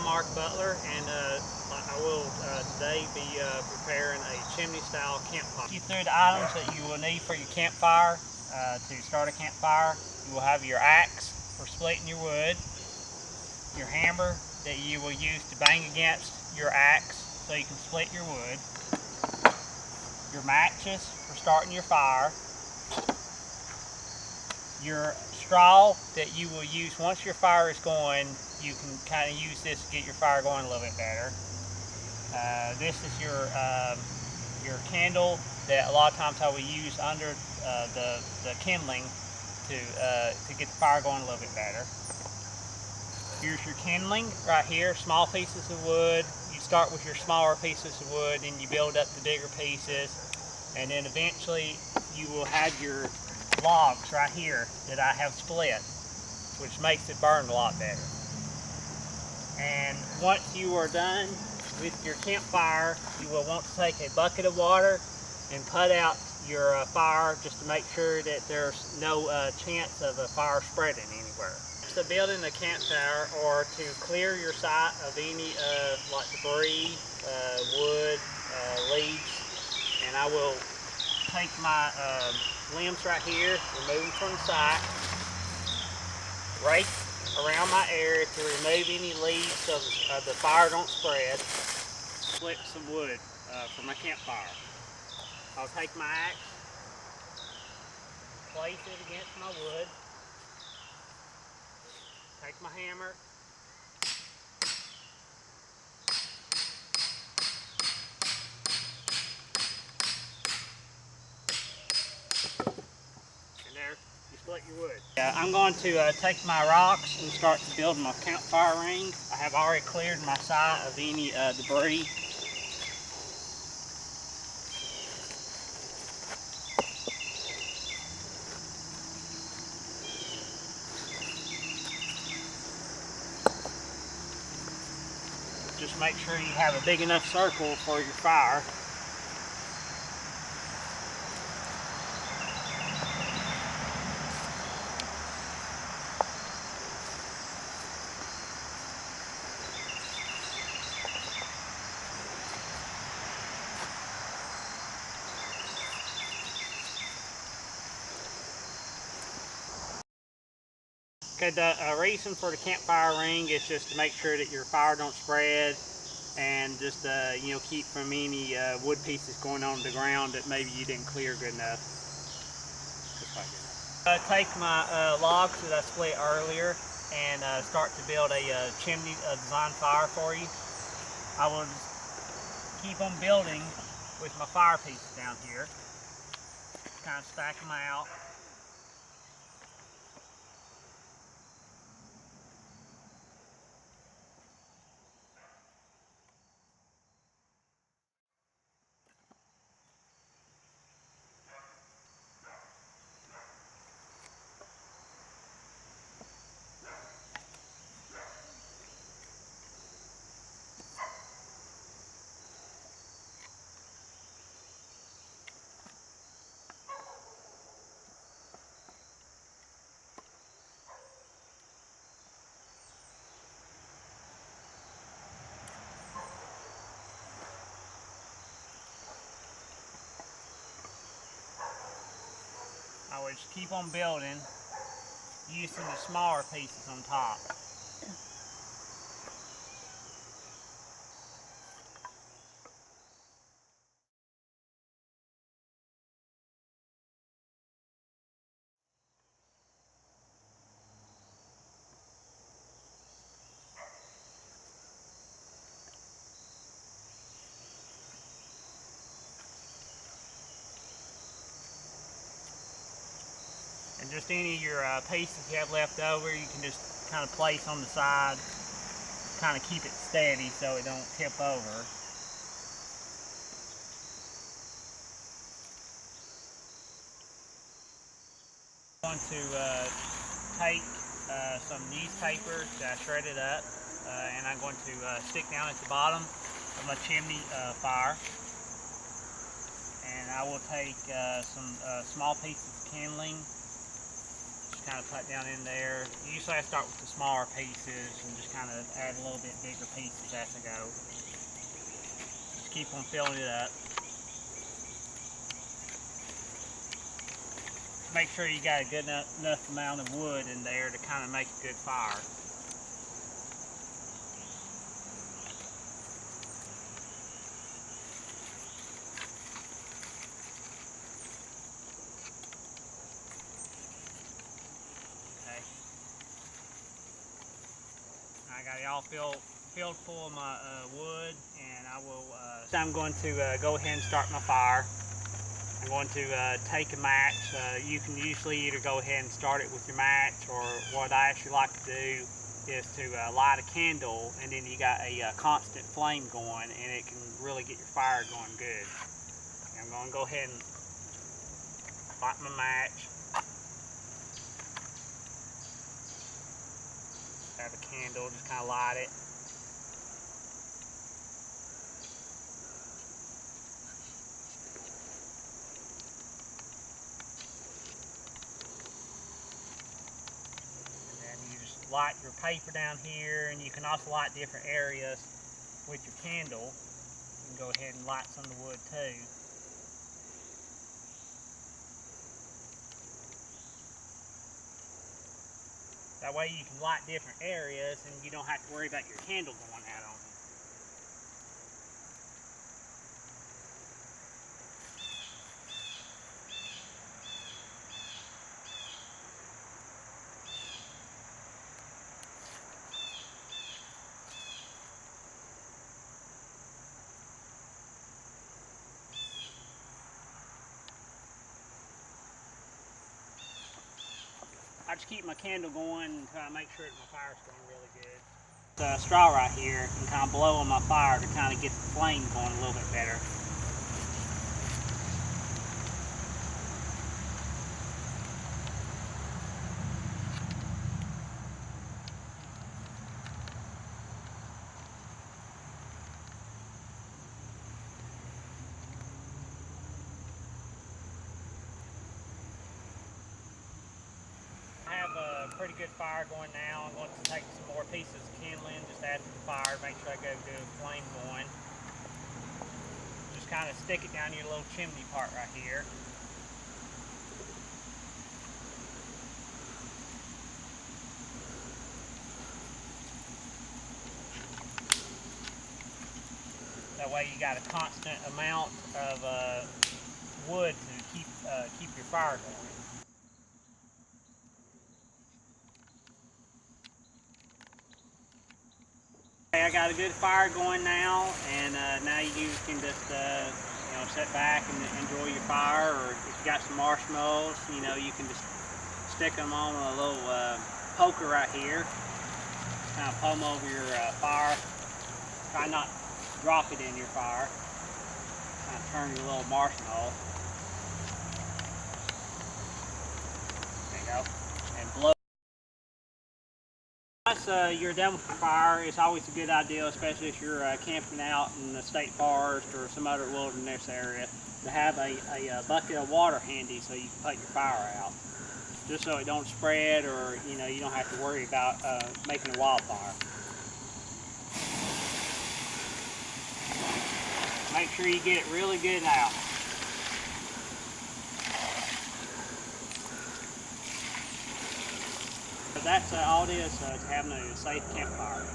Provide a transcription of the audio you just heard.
Mark Butler, and I will today be preparing a chimney-style campfire. You through the items that you will need for your campfire. To start a campfire, you will have your axe for splitting your wood, your hammer that you will use to bang against your axe so you can split your wood, your matches for starting your fire, your straw that you will use once your fire is going. You can kind of use this to get your fire going a little bit better. This is your candle that a lot of times I will use under the kindling to get the fire going a little bit better. Here's your kindling right here, small pieces of wood. You start with your smaller pieces of wood and you build up the bigger pieces, and then eventually you will have your logs right here that I have split, which makes it burn a lot better. And once you are done with your campfire, you will want to take a bucket of water and put out your fire just to make sure that there's no chance of a fire spreading anywhere. So building a campfire, or to clear your site of any like debris, wood, leaves, and I will take my limbs right here, remove them from the site, rake around my area to remove any leaves so the fire don't spread. Split some wood for my campfire. I'll take my axe, place it against my wood, take my hammer, and there you split your wood. I'm going to take my rocks and start to build my campfire ring. I have already cleared my site of any debris. Just make sure you have a big enough circle for your fire. Okay, the reason for the campfire ring is just to make sure that your fire don't spread, and just you know, keep from any wood pieces going on the ground that maybe you didn't clear good enough. Just like that. Take my logs that I split earlier and start to build a chimney design fire for you. I will just keep on building with my fire pieces down here, kind of stack them out. I would just keep on building using the smaller pieces on top. And just any of your pieces you have left over, you can just kind of place on the side, kind of keep it steady so it don't tip over. I'm going to take some newspaper that I shredded up, and I'm going to stick down at the bottom of my chimney fire. And I will take some small pieces of kindling, just kind of put down in there. Usually I start with the smaller pieces and just kind of add a little bit bigger pieces as I go. Just keep on filling it up. Make sure you got a good enough amount of wood in there to kind of make a good fire. I got it all filled full of my wood, and I will. I'm going to go ahead and start my fire. I'm going to take a match. You can usually either go ahead and start it with your match, or what I actually like to do is to light a candle, and then you got a constant flame going, and it can really get your fire going good. And I'm going to go ahead and light my match. Have a candle, just kind of light it. And then you just light your paper down here, and you can also light different areas with your candle. You can go ahead and light some of the wood too. That way you can light different areas and you don't have to worry about your candle going out on it. I just keep my candle going and try to make sure that my fire's going really good. The straw right here can kind of blow on my fire to kind of get the flame going a little bit better. Pretty good fire going now. I'm going to take some more pieces of kindling, just add to the fire, make sure I got a good flame going. Just kind of stick it down your little chimney part right here. That way you got a constant amount of wood to keep your fire going. I got a good fire going now, and now you can just sit back and enjoy your fire. Or if you got some marshmallows, you can just stick them on a little poker right here. Kind of pull them over your fire. Try not to drop it in your fire. Kind of turn your little marshmallow. There you go, and blow. Once you're done with the fire, it's always a good idea, especially if you're camping out in the state forest or some other wilderness area, to have a bucket of water handy so you can put your fire out. Just so it don't spread, or you don't have to worry about making a wildfire. Make sure you get it really good out. That's all it is to having a safe campfire.